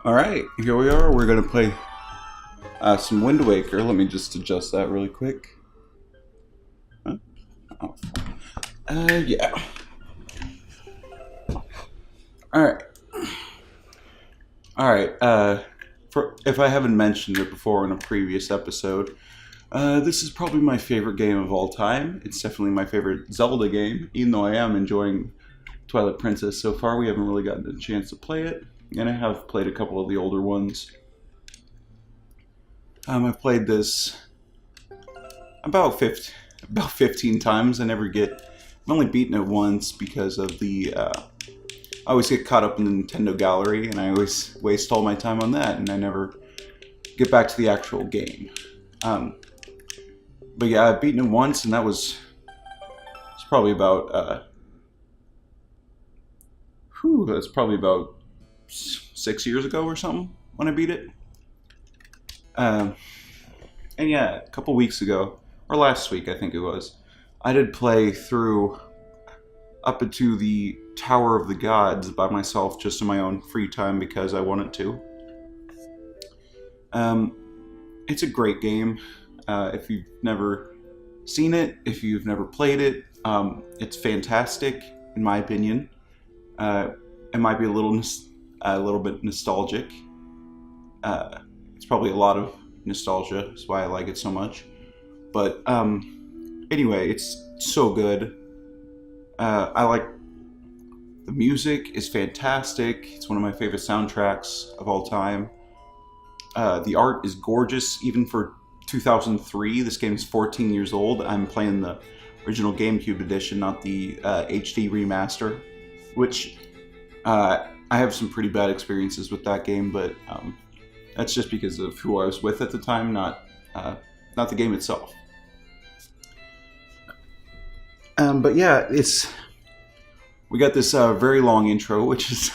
Alright, here we are. We're going to play some Wind Waker. Let me just adjust that really quick. Huh? Oh. Yeah. Alright. Alright, if I haven't mentioned it before in a previous episode, this is probably my favorite game of all time. It's definitely my favorite Zelda game, even though I am enjoying Twilight Princess so far. We haven't really gotten a chance to play it, and I have played a couple of the older ones. I've played this about 15 times. I've only beaten it once because of I always get caught up in the Nintendo gallery, and I always waste all my time on that, and I never get back to the actual game. But yeah, I've beaten it once, and it's probably about, that's probably about 6 years ago or something when I beat it. And yeah, a couple weeks ago, or last week I think it was, I did play through up into the Tower of the Gods by myself, just in my own free time because I wanted to. It's a great game. If you've never seen it, if you've never played it, it's fantastic in my opinion. It might be a little bit nostalgic. It's probably a lot of nostalgia. That's why I like it so much. But anyway, it's so good. I like the music is fantastic. It's one of my favorite soundtracks of all time. The art is gorgeous, even for 2003. This game is 14 years old. I'm playing the original GameCube edition, not the HD remaster, which I have some pretty bad experiences with that game, but that's just because of who I was with at the time, not the game itself. But yeah, we got this very long intro, which is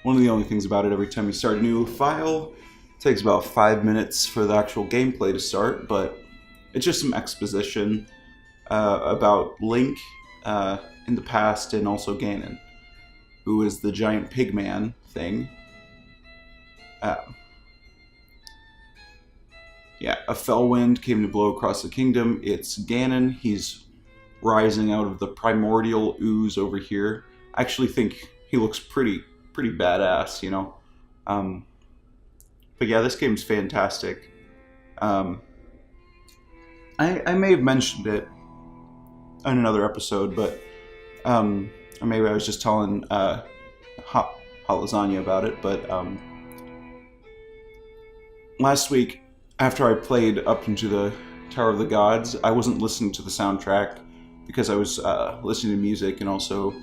one of the only things about it. Every time you start a new file, it takes about 5 minutes for the actual gameplay to start, but it's just some exposition about Link in the past, and also Ganon, who is the giant pig man thing. Yeah, a fell wind came to blow across the kingdom. It's Ganon. He's rising out of the primordial ooze over here. I actually think he looks pretty badass, you know. But yeah, this game's fantastic. I may have mentioned it in another episode, but or maybe I was just telling Hot Lasagna about it. But last week, after I played up into the Tower of the Gods, I wasn't listening to the soundtrack because I was listening to music and also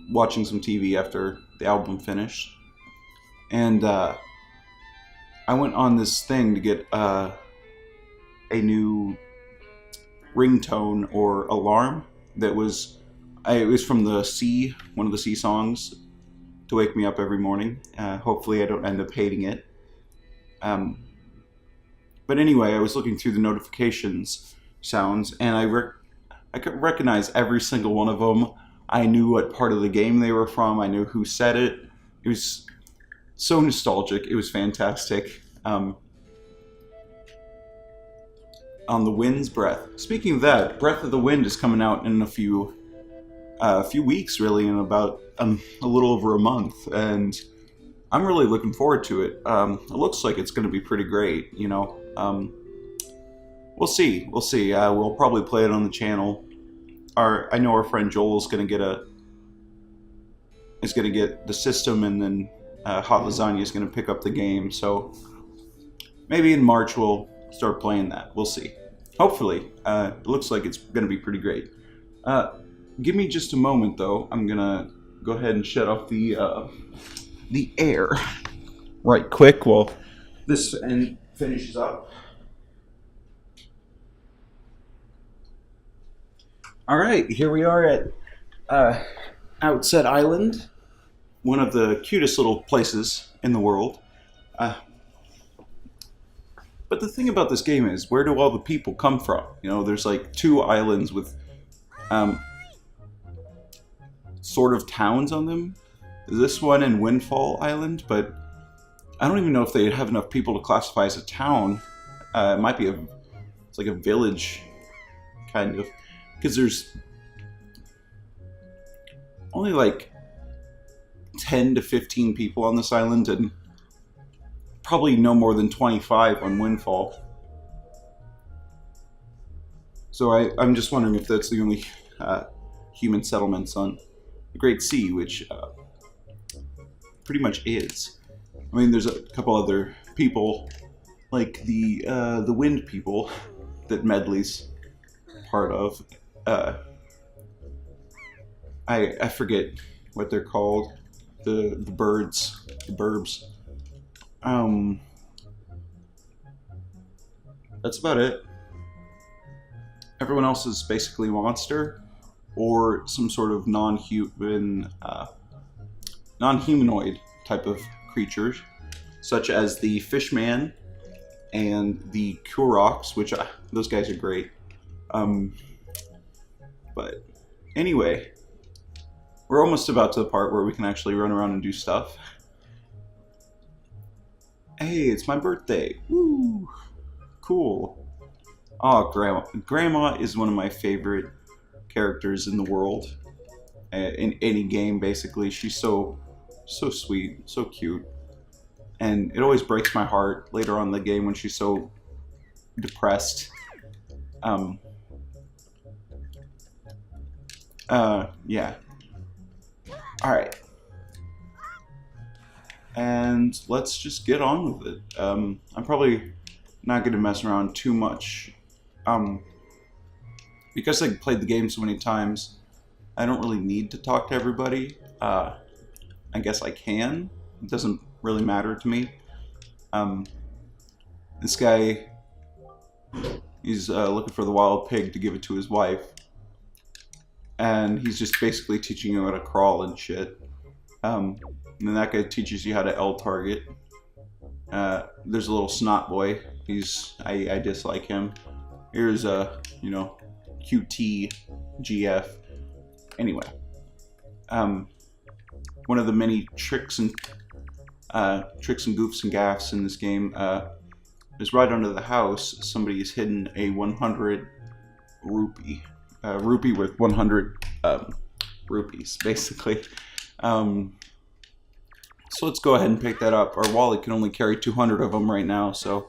watching some TV after the album finished. And I went on this thing to get a new ringtone or alarm that was... it was from the Sea, one of the Sea songs, to wake me up every morning. Hopefully I don't end up hating it. But anyway, I was looking through the notifications sounds, and I could recognize every single one of them. I knew what part of the game they were from. I knew who said it. It was so nostalgic. It was fantastic. On the Wind's Breath. Speaking of that, Breath of the Wind is coming out in a few weeks, really, in about a little over a month, and I'm really looking forward to it. It looks like it's going to be pretty great, you know. We'll see. We'll probably play it on the channel. I know our friend Joel is going to get the system, and then Hot Lasagna is going to pick up the game. So maybe in March we'll start playing that. We'll see. Hopefully, it looks like it's going to be pretty great. Give me just a moment, though. I'm gonna go ahead and shut off the air right quick while this end finishes up. All right, here we are at Outset Island, one of the cutest little places in the world. But the thing about this game is, where do all the people come from? You know, there's like 2 islands with sort of towns on them. This one and Windfall Island, but I don't even know if they have enough people to classify as a town. It might be it's like a village, kind of, because there's only like 10 to 15 people on this island, and probably no more than 25 on Windfall. So I'm just wondering if that's the only human settlements on the Great Sea, which pretty much is. I mean, there's a couple other people, like the Wind people, that Medley's part of. I forget what they're called. The birds, the burbs. That's about it. Everyone else is basically monster or some sort of non-humanoid type of creatures, such as the Fishman and the Kuroks, which those guys are great. But anyway, we're almost about to the part where we can actually run around and do stuff. Hey, it's my birthday. Woo! Cool. Oh, Grandma. Grandma is one of my favorite characters in the world. In any game, basically. She's so sweet, so cute. And it always breaks my heart later on in the game when she's so depressed. Yeah. Alright. And let's just get on with it. I'm probably not going to mess around too much. Because I played the game so many times, I don't really need to talk to everybody. I guess I can. It doesn't really matter to me. This guy, he's looking for the wild pig to give it to his wife. And he's just basically teaching you how to crawl and shit. And then that guy teaches you how to L target. There's a little snot boy. I dislike him. Here's a, QT GF. Anyway, one of the many tricks and goofs and gaffs in this game is right under the house. Somebody has hidden a 100 rupee. Rupee with 100 rupees, basically. So let's go ahead and pick that up. Our wallet can only carry 200 of them right now, so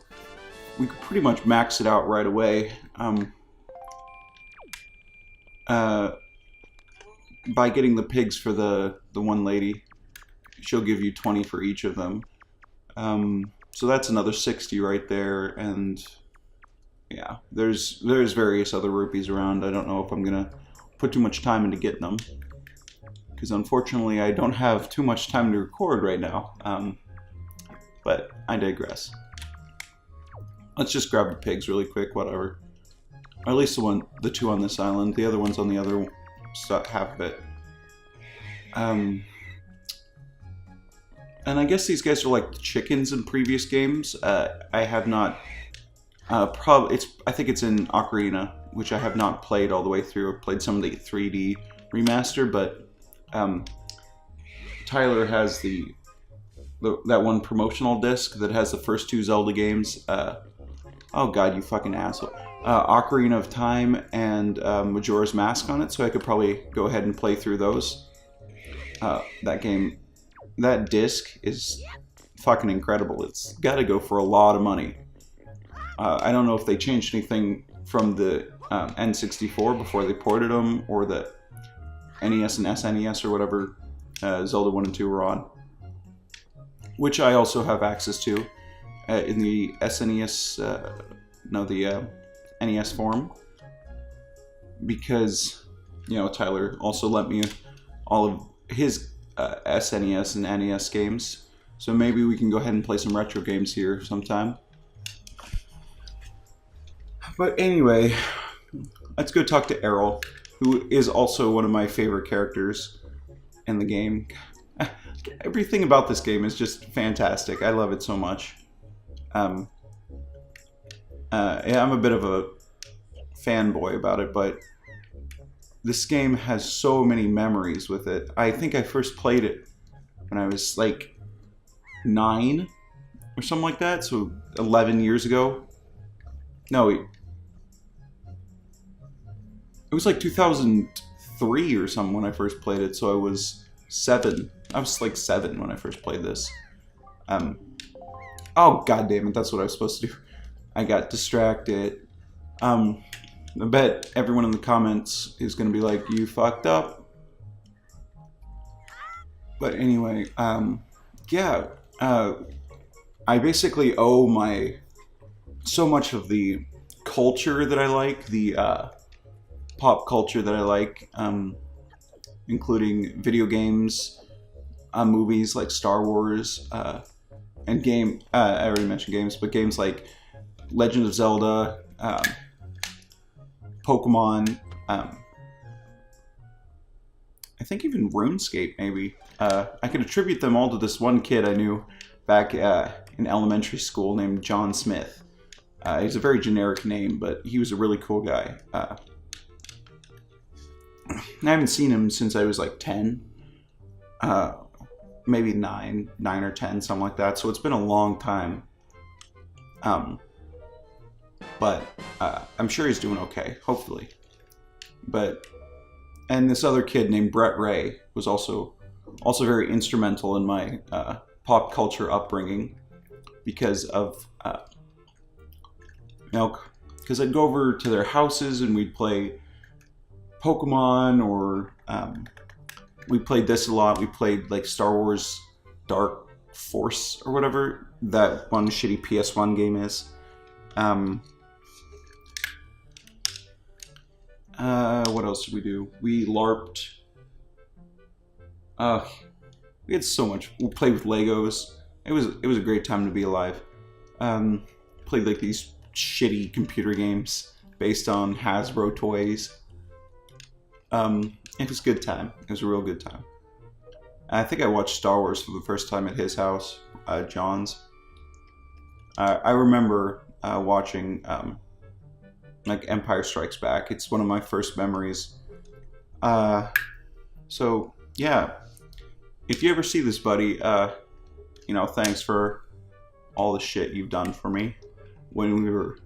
we could pretty much max it out right away. By getting the pigs for the one lady, she'll give you 20 for each of them. So that's another 60 right there, and yeah, there's various other rupees around. I don't know if I'm gonna put too much time into getting them, because unfortunately I don't have too much time to record right now. But I digress. Let's just grab the pigs really quick, whatever. Or at least the two on this island. The other one's on the other half of it. And I guess these guys are like the chickens in previous games. I have not. I think it's in Ocarina, which I have not played all the way through. I've played some of the 3D remaster, but Tyler has that one promotional disc that has the first two Zelda games. Oh god, you fucking asshole. Ocarina of Time and Majora's Mask on it, so I could probably go ahead and play through those. That game, that disc is fucking incredible. It's gotta go for a lot of money. I don't know if they changed anything from the N64 before they ported them, or the NES and SNES or whatever Zelda 1 and 2 were on. Which I also have access to in the SNES, the NES form. Because, Tyler also lent me all of his SNES and NES games. So maybe we can go ahead and play some retro games here sometime. But anyway, let's go talk to Errol, who is also one of my favorite characters in the game. Everything about this game is just fantastic. I love it so much. Yeah, I'm a bit of a fanboy about it, but this game has so many memories with it. I think I first played it when I was like 9, or something like that. So 11 years ago. No, it was like 2003 or something when I first played it. So I was 7. I was like 7 when I first played this. Oh, god damn it, that's what I was supposed to do. I got distracted. I bet everyone in the comments is going to be like, you fucked up. But anyway, yeah, I basically owe so much of the culture that I like, the pop culture that I like, including video games, movies like Star Wars, and I already mentioned games, but games like Legend of Zelda, Pokemon, I think even RuneScape, maybe. I could attribute them all to this one kid I knew back in elementary school named John Smith. He's a very generic name, but he was a really cool guy. I haven't seen him since I was like 10. Maybe 9 or 10, something like that. So it's been a long time. But I'm sure he's doing okay, hopefully. And this other kid named Brett Ray was also very instrumental in my pop culture upbringing because of, because I'd go over to their houses and we'd play Pokemon, or we played this a lot. We played like Star Wars Dark Force or whatever that one shitty PS1 game is. What else did we do? We LARPed. We had so much. We played with Legos. It was a great time to be alive. Played like these shitty computer games based on Hasbro toys. It was a good time. It was a real good time. I think I watched Star Wars for the first time at his house, John's. I remember watching like Empire Strikes Back. It's one of my first memories. So yeah, if you ever see this, buddy, thanks for all the shit you've done for me when we were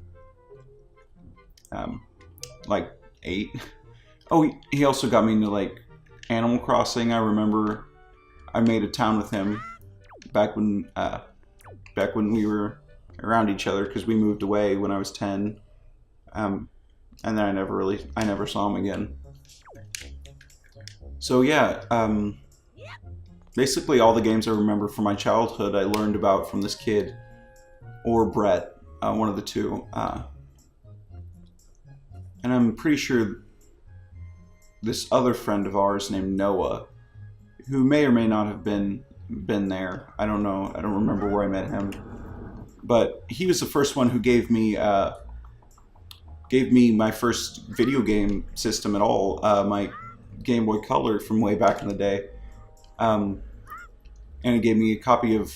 like 8. Oh, he also got me into like Animal Crossing. I remember I made a town with him back when we were around each other, because we moved away when I was 10. And then I never saw him again. So yeah, basically all the games I remember from my childhood I learned about from this kid, or Brett, one of the two. And I'm pretty sure this other friend of ours named Noah, who may or may not have been there. I don't know. I don't remember where I met him. But he was the first one who gave me my first video game system at all, my Game Boy Color from way back in the day. And it gave me a copy of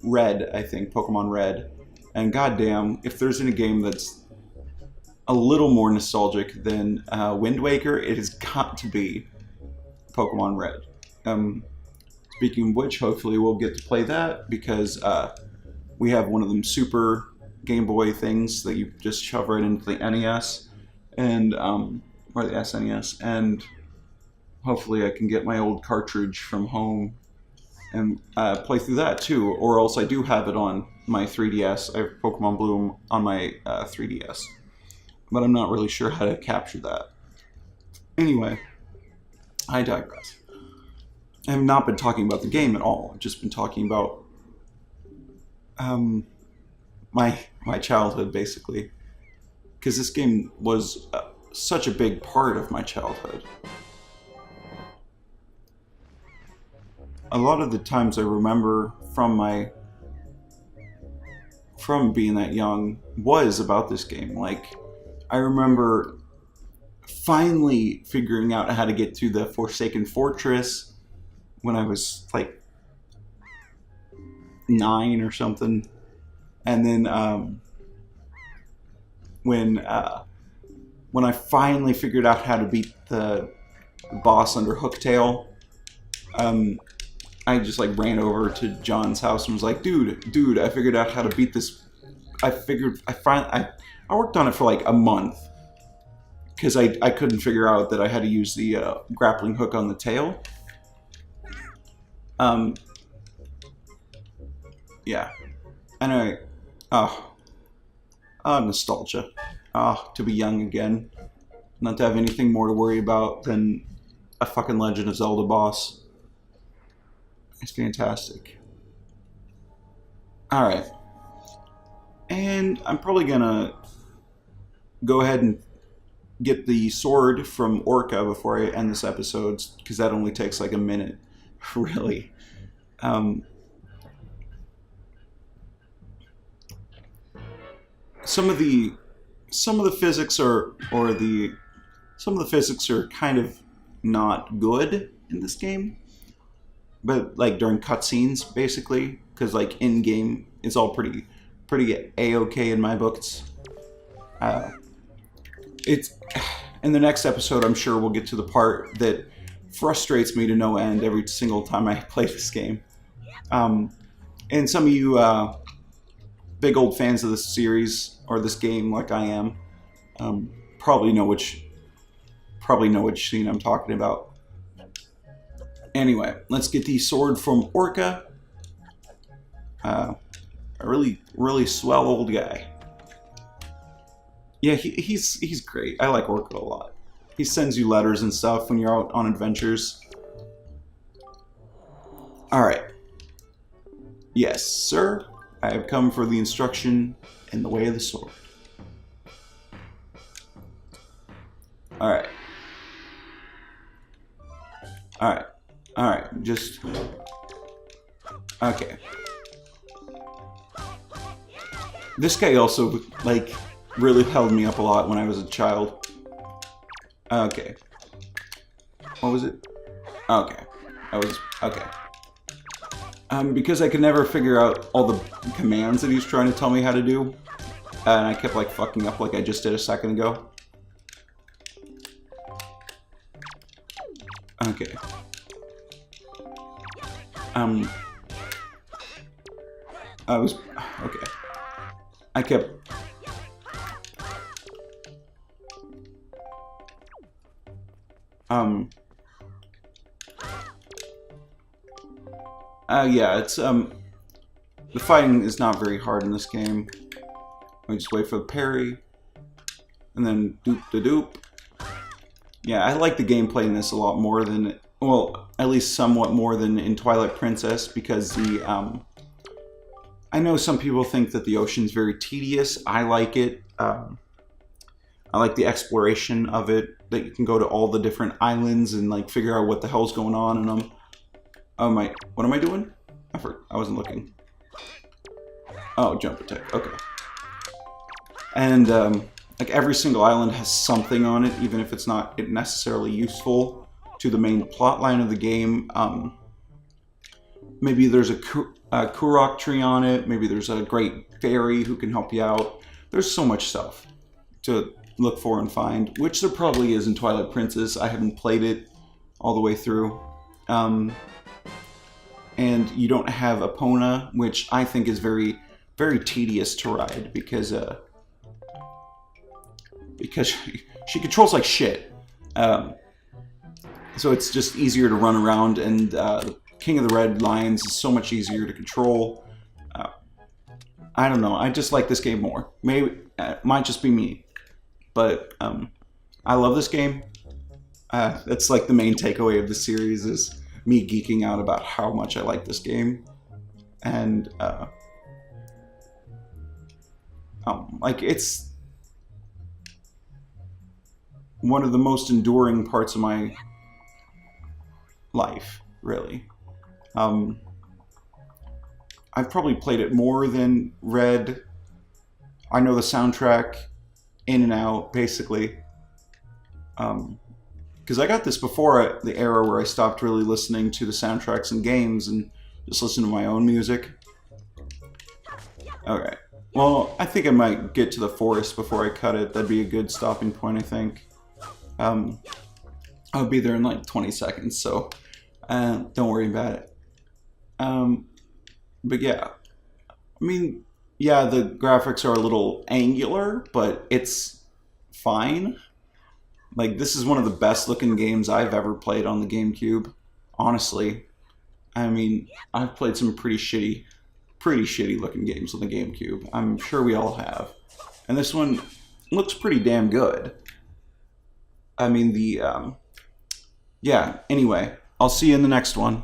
Red, I think, Pokemon Red. And goddamn, if there's any game that's a little more nostalgic than Wind Waker, it has got to be Pokemon Red. Speaking of which, hopefully we'll get to play that, because we have one of them super Game Boy things that you just shove right into the NES, and or the SNES, and hopefully I can get my old cartridge from home and play through that too, or else I do have it on my 3DS. I have Pokemon Blue on my 3DS, but I'm not really sure how to capture that. Anyway, I digress. I have not been talking about the game at all. I've just been talking about my childhood, basically, because this game was such a big part of my childhood. A lot of the times I remember from being that young was about this game. Like, I remember finally figuring out how to get to the Forsaken Fortress when I was like 9 or something. And then when I finally figured out how to beat the boss under Hooktail, I just like ran over to John's house and was like, dude, I figured out how to beat this. I worked on it for like a month because I couldn't figure out that I had to use the grappling hook on the tail. Yeah. Anyway, nostalgia. To be young again. Not to have anything more to worry about than a fucking Legend of Zelda boss. It's fantastic. Alright. And I'm probably gonna go ahead and get the sword from Orca before I end this episode, because that only takes like a minute, really. Some of the physics are kind of not good in this game, but like during cutscenes, basically, because like in game it's all pretty a-okay in my books. It's in the next episode, I'm sure we'll get to the part that frustrates me to no end every single time I play this game. And some of you big old fans of this series or this game, like I am, probably know which scene I'm talking about. Anyway, let's get the sword from Orca. A really swell old guy. Yeah, he's great. I like Orca a lot. He sends you letters and stuff when you're out on adventures. Alright. Yes, sir. I have come for the instruction in the way of the sword. Alright. Alright, just... Okay. This guy also, like, really held me up a lot when I was a child. Okay. What was it? Okay. Okay. Because I could never figure out all the commands that he was trying to tell me how to do, and I kept, like, fucking up like I just did a second ago. Okay. Okay. I kept... yeah, it's, the fighting is not very hard in this game. We just wait for the parry, and then doop-de-doop. Yeah, I like the gameplay in this a lot more than, well, at least somewhat more than in Twilight Princess, because the, I know some people think that the ocean's very tedious. I like it. I like the exploration of it, that you can go to all the different islands and, like, figure out what the hell's going on in them. Oh my, what am I doing? I wasn't looking. Oh, jump attack, okay. And, like, every single island has something on it, even if it's not necessarily useful to the main plot line of the game. Maybe there's a Kurok tree on it, maybe there's a great fairy who can help you out. There's so much stuff to look for and find, which there probably is in Twilight Princess. I haven't played it all the way through. And you don't have Epona, which I think is very, very tedious to ride, because she controls like shit. So it's just easier to run around, and the King of the Red Lions is so much easier to control. I don't know, I just like this game more. Maybe it might just be me, but I love this game. That's like the main takeaway of the series, is me geeking out about how much I like this game. And like, it's one of the most enduring parts of my life, really. I've probably played it more than Red. I know the soundtrack in and out, basically. Because I got this before the era where I stopped really listening to the soundtracks in games and just listen to my own music. Okay. Well, I think I might get to the forest before I cut it. That'd be a good stopping point, I think. I'll be there in like 20 seconds, so don't worry about it. But yeah, I mean, yeah, the graphics are a little angular, but it's fine. Like, this is one of the best looking games I've ever played on the GameCube, honestly. I mean, I've played some pretty shitty looking games on the GameCube. I'm sure we all have. And this one looks pretty damn good. I mean, yeah, anyway, I'll see you in the next one.